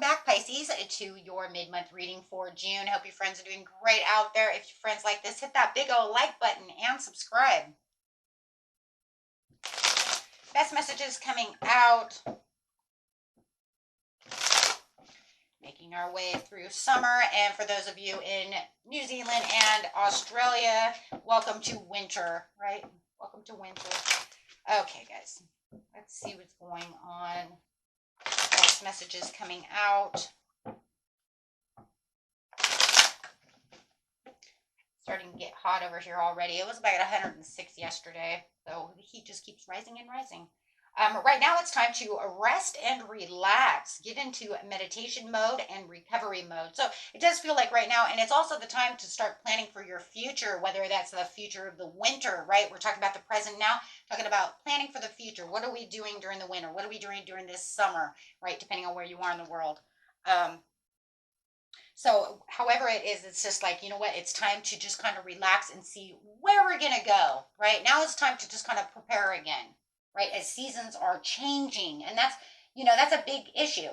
back, Pisces, to your mid-month reading for June. Hope your friends are doing great out there. If your friends like this, hit that big old like button and subscribe. Best messages coming out. Making our way through summer. And for those of you in New Zealand and Australia, welcome to winter, right? Welcome to winter. Okay, guys, let's see what's going on. Best messages coming out. Starting to get hot over here already. It was about 106 yesterday, so the heat just keeps rising and rising. Right now it's time to rest and relax, get into meditation mode and recovery mode. So it does feel like right now, and it's also the time to start planning for your future, whether that's the future of the winter, right? We're talking about the present now, talking about planning for the future. What are we doing during the winter? What are we doing during this summer, right? Depending on where you are in the world. So however it is, it's just like, you know what, it's time to just kind of relax and see where we're going to go, right? Now it's time to just kind of prepare again, right? As seasons are changing. And that's, that's a big issue,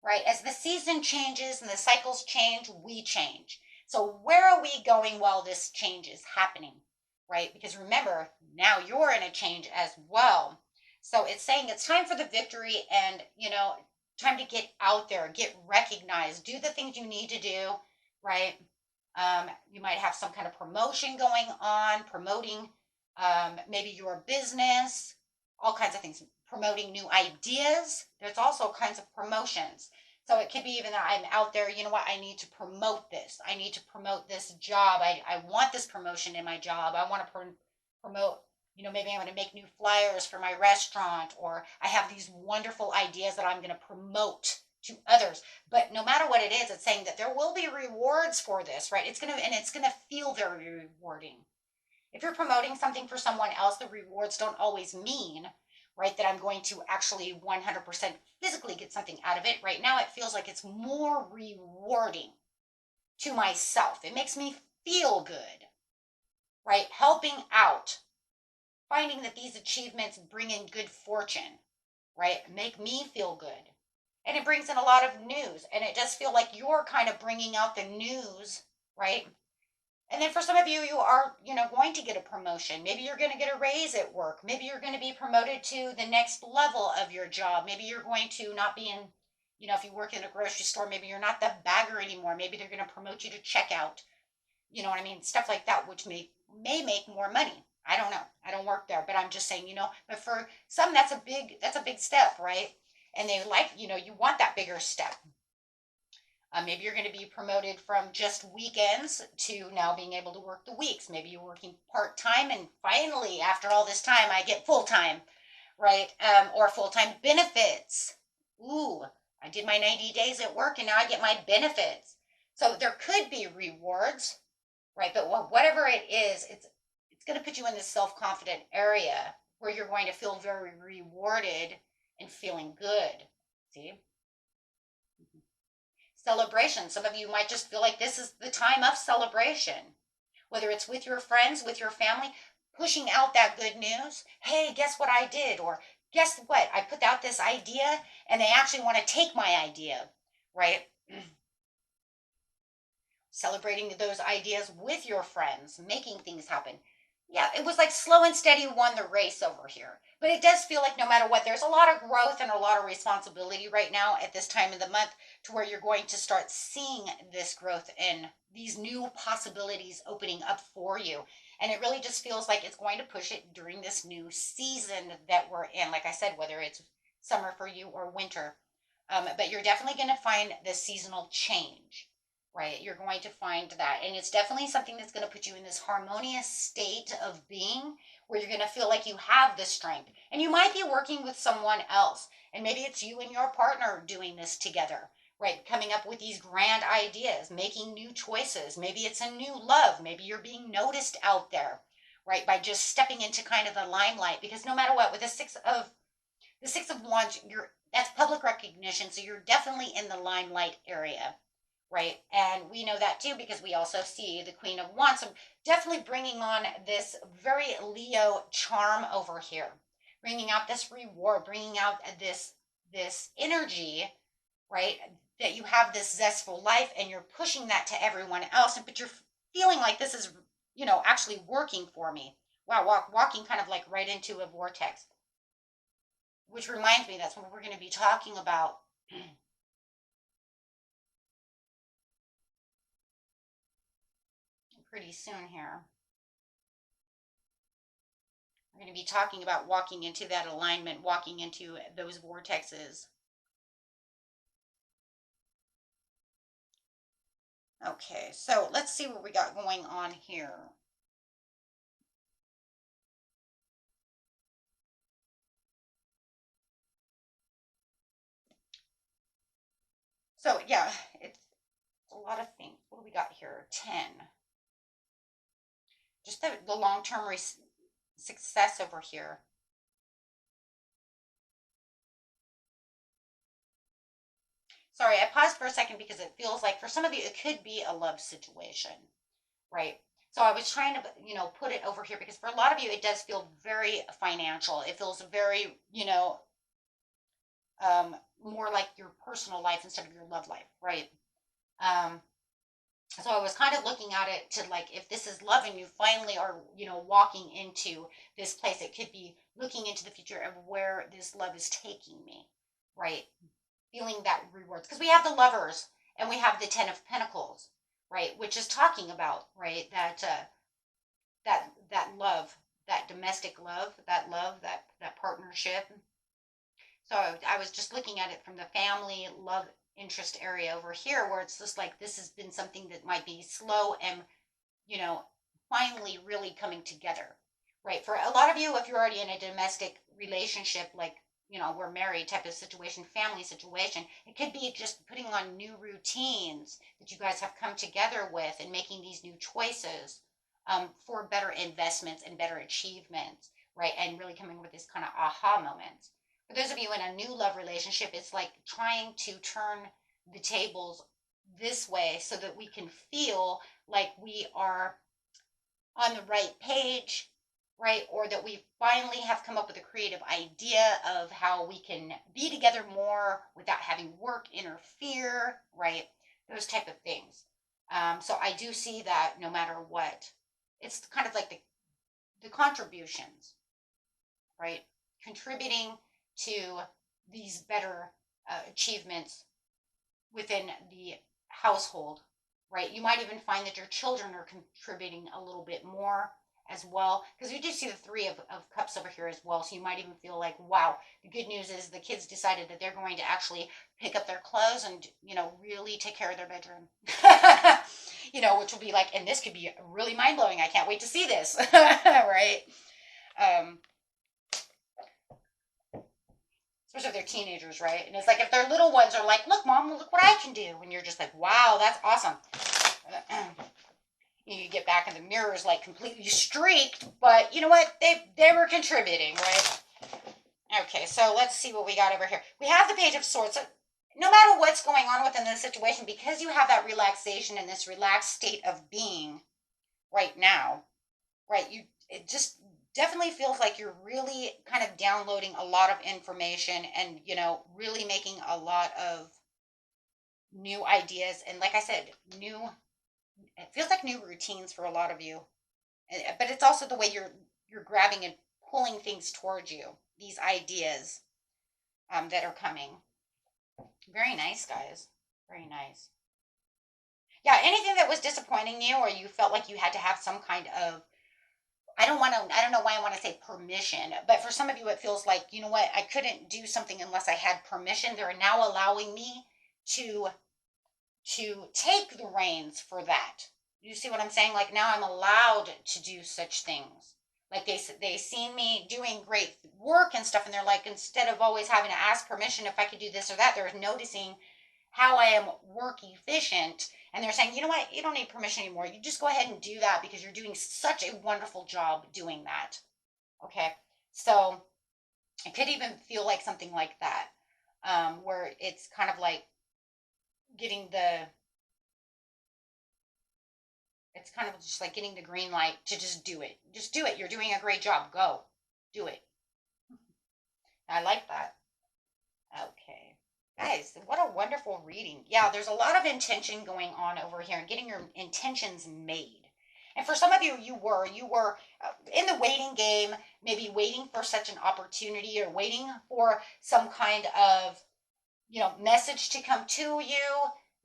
right? As the season changes and the cycles change, we change. So where are we going while this change is happening, right? Because remember, now you're in a change as well. So it's saying it's time for the victory and, time to get out there, get recognized, do the things you need to do, right? You might have some kind of promotion going on, promoting maybe your business, all kinds of things, promoting new ideas. There's also kinds of promotions. So it could be even that I'm out there, you know what, I need to promote this. I need to promote this job. I want this promotion in my job. I want to promote, maybe I'm going to make new flyers for my restaurant, or I have these wonderful ideas that I'm going to promote to others. But no matter what it is, it's saying that there will be rewards for this, right? It's going to feel very rewarding. If you're promoting something for someone else, the rewards don't always mean, right, that I'm going to actually 100% physically get something out of it. Right now, it feels like it's more rewarding to myself. It makes me feel good, right? Helping out, finding that these achievements bring in good fortune, right? Make me feel good. And it brings in a lot of news. And it does feel like you're kind of bringing out the news, right? And then for some of you, you are, going to get a promotion. Maybe you're going to get a raise at work. Maybe you're going to be promoted to the next level of your job. Maybe you're going to not be in, if you work in a grocery store, maybe you're not the bagger anymore. Maybe they're going to promote you to checkout. You know what I mean? Stuff like that, which may make more money. I don't know. I don't work there, but I'm just saying, but for some, that's a big step, right? And they like, you want that bigger step. Maybe you're going to be promoted from just weekends to now being able to work the weeks. Maybe you're working part-time and finally, after all this time, I get full-time, right? Or full-time benefits. Ooh, I did my 90 days at work and now I get my benefits. So there could be rewards, right? But whatever it is, it's going to put you in this self-confident area where you're going to feel very rewarded and feeling good. See? Celebration. Some of you might just feel like this is the time of celebration, whether it's with your friends, with your family, pushing out that good news. Hey, guess what I did? Or guess what? I put out this idea and they actually want to take my idea, right? Celebrating those ideas with your friends, making things happen. Yeah, it was like slow and steady won the race over here. But it does feel like no matter what, there's a lot of growth and a lot of responsibility right now at this time of the month to where you're going to start seeing this growth and these new possibilities opening up for you. And it really just feels like it's going to push it during this new season that we're in. Like I said, whether it's summer for you or winter. But you're definitely going to find the seasonal change. Right, you're going to find that. And it's definitely something that's going to put you in this harmonious state of being where you're going to feel like you have the strength. And you might be working with someone else. And maybe it's you and your partner doing this together, right? Coming up with these grand ideas, making new choices. Maybe it's a new love. Maybe you're being noticed out there, right? By just stepping into kind of the limelight. Because no matter what, with the Six of Wands, that's public recognition. So you're definitely in the limelight area. Right. And we know that too, because we also see the Queen of Wands. So definitely bringing on this very Leo charm over here, bringing out this reward, bringing out this energy, right? that you have this zestful life and you're pushing that to everyone else, but you're feeling like this is, actually working for me. Wow, walking kind of like right into a vortex, which reminds me that's what we're going to be talking about pretty soon here. We're going to be talking about walking into that alignment, walking into those vortexes. Okay, so let's see what we got going on here. So yeah, it's a lot of things. What do we got here? 10. Just the long-term success over here. Sorry, I paused for a second because it feels like for some of you, it could be a love situation, right? So I was trying to, put it over here because for a lot of you, it does feel very financial. It feels very, more like your personal life instead of your love life, right? Um, so I was kind of looking at it to like, if this is love and you finally are, walking into this place, it could be looking into the future of where this love is taking me, right? Feeling that rewards, because we have the lovers and we have the 10 of Pentacles, right, which is talking about, right, that love, that domestic love, that partnership. So I was just looking at it from the family love interest area over here, where it's just like this has been something that might be slow and, you know finally really coming together, right? For a lot of you, if you're already in a domestic relationship, like, we're married type of situation, family situation, it could be just putting on new routines that you guys have come together with and making these new choices, for better investments and better achievements, right? And really coming with this kind of aha moments. For those of you in a new love relationship, it's like trying to turn the tables this way so that we can feel like we are on the right page, right? Or that we finally have come up with a creative idea of how we can be together more without having work interfere, right? Those type of things. So I do see that no matter what, it's kind of like the contributions, right? Contributing to these better achievements within the household, right? You might even find that your children are contributing a little bit more as well, because we do see the 3 of Cups over here as well. So you might even feel like, wow, the good news is the kids decided that they're going to actually pick up their clothes and, really take care of their bedroom. Which will be like, and this could be really mind blowing. I can't wait to see this, right? Um, Especially if they're teenagers, right? And it's like if their little ones are like, look, mom, look what I can do. And you're just like, wow, that's awesome. You get back in the mirrors like completely streaked, but you know what? They were contributing, right? Okay, so let's see what we got over here. We have the Page of Swords. So no matter what's going on within the situation, because you have that relaxation and this relaxed state of being right now, right? It just definitely feels like you're really kind of downloading a lot of information and, really making a lot of new ideas. And like I said, it feels like new routines for a lot of you. But it's also the way you're grabbing and pulling things towards you, these ideas, that are coming. Very nice, guys. Very nice. Yeah, anything that was disappointing you or you felt like you had to have some kind of, I don't know why I want to say permission, but for some of you, it feels like, you know what, I couldn't do something unless I had permission. They're now allowing me to, take the reins for that. You see what I'm saying? Like now I'm allowed to do such things. Like they seen me doing great work and stuff, and they're like, instead of always having to ask permission if I could do this or that, they're noticing how I am work efficient. And they're saying, you know what, you don't need permission anymore. You just go ahead and do that because you're doing such a wonderful job doing that. Okay. So it could even feel like something like that, where it's kind of like getting it's kind of just like getting the green light to just do it. Just do it. You're doing a great job. Go do it. I like that. Okay. Guys, what a wonderful reading. Yeah, there's a lot of intention going on over here and getting your intentions made. And for some of you, you were in the waiting game, maybe waiting for such an opportunity or waiting for some kind of, message to come to you,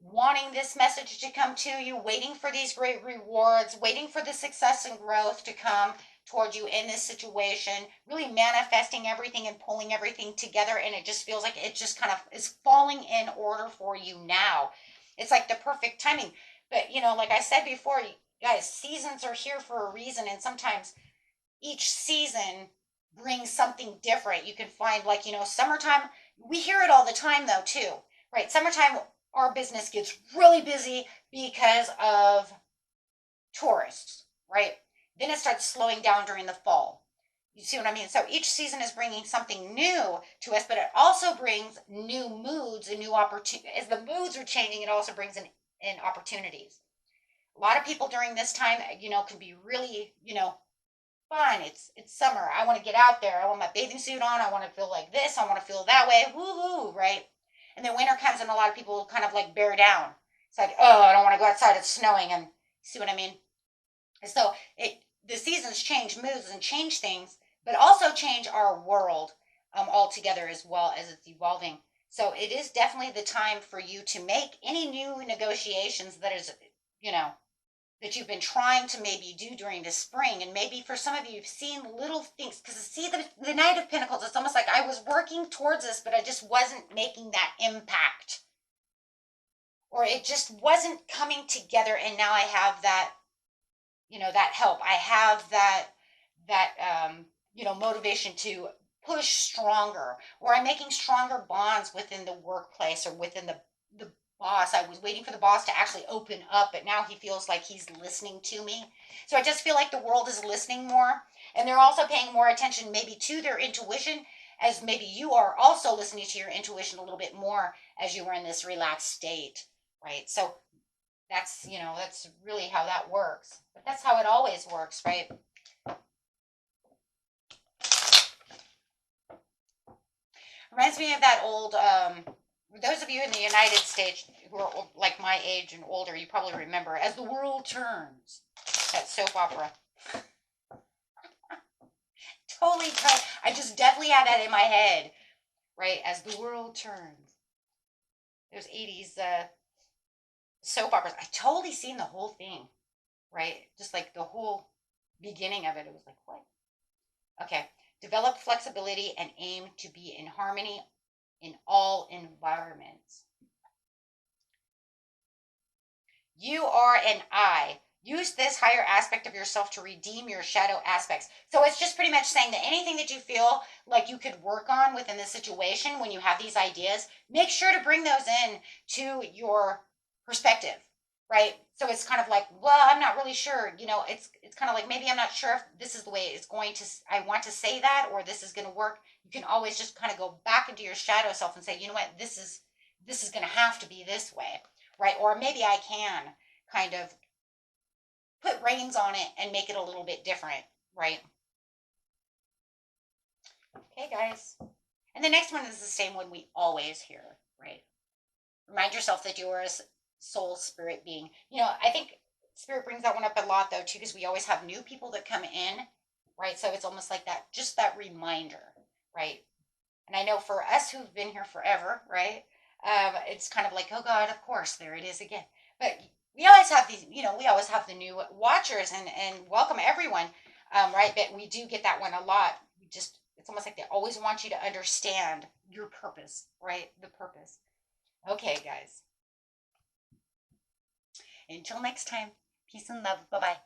wanting this message to come to you, waiting for these great rewards, waiting for the success and growth to come toward you in this situation, really manifesting everything and pulling everything together. And it just feels like it just kind of is falling in order for you now. It's like the perfect timing. But, like I said before, guys, seasons are here for a reason. And sometimes each season brings something different. You can find, like, summertime, we hear it all the time though too, right? Summertime, our business gets really busy because of tourists, right? Then it starts slowing down during the fall. You see what I mean? So each season is bringing something new to us, but it also brings new moods and new opportunities. As the moods are changing, it also brings in opportunities. A lot of people during this time, can be really, fun. It's summer. I want to get out there. I want my bathing suit on. I want to feel like this. I want to feel that way. Woohoo, right? And then winter comes and a lot of people kind of like bear down. It's like, oh, I don't want to go outside. It's snowing. And see what I mean? So the seasons change moods and change things, but also change our world altogether as well as it's evolving. So it is definitely the time for you to make any new negotiations that you've been trying to maybe do during the spring. And maybe for some of you, you've seen little things. Because see, the Knight of Pentacles, it's almost like I was working towards this, but I just wasn't making that impact. Or it just wasn't coming together. And now I have that, that help. I have that motivation to push stronger. Or I'm making stronger bonds within the workplace or within the boss. I was waiting for the boss to actually open up, but now he feels like he's listening to me. So I just feel like the world is listening more, and they're also paying more attention maybe to their intuition, as maybe you are also listening to your intuition a little bit more as you were in this relaxed state, right? So that's really how that works. But that's how it always works, right? Reminds me of that old those of you in the United States who are like my age and older, you probably remember As the World Turns, that soap opera. Totally, I just definitely had that in my head, right? As the World Turns. Those 80s soap operas. I totally seen the whole thing, right? Just like the whole beginning of it. It was like, what? Okay. Develop flexibility and aim to be in harmony in all environments. You are an I. Use this higher aspect of yourself to redeem your shadow aspects. So it's just pretty much saying that anything that you feel like you could work on within the situation when you have these ideas, make sure to bring those in to your perspective, right? So it's kind of like, well, I'm not really sure. It's kind of like maybe I'm not sure if this is the way it's going to. I want to say that, or this is going to work. You can always just kind of go back into your shadow self and say, you know what, this is going to have to be this way, right? Or maybe I can kind of put reins on it and make it a little bit different, right? Okay, guys. And the next one is the same one we always hear, right? Remind yourself that you are a soul spirit being. I think spirit brings that one up a lot though too, because we always have new people that come in, right? So it's almost like that, just that reminder, right? And I know for us who've been here forever, right? It's kind of like, oh God, of course, there it is again. But we always have these, we always have the new watchers and welcome everyone, right? But we do get that one a lot. It's almost like they always want you to understand your purpose, right? The purpose. Okay, guys. Until next time, peace and love. Bye-bye.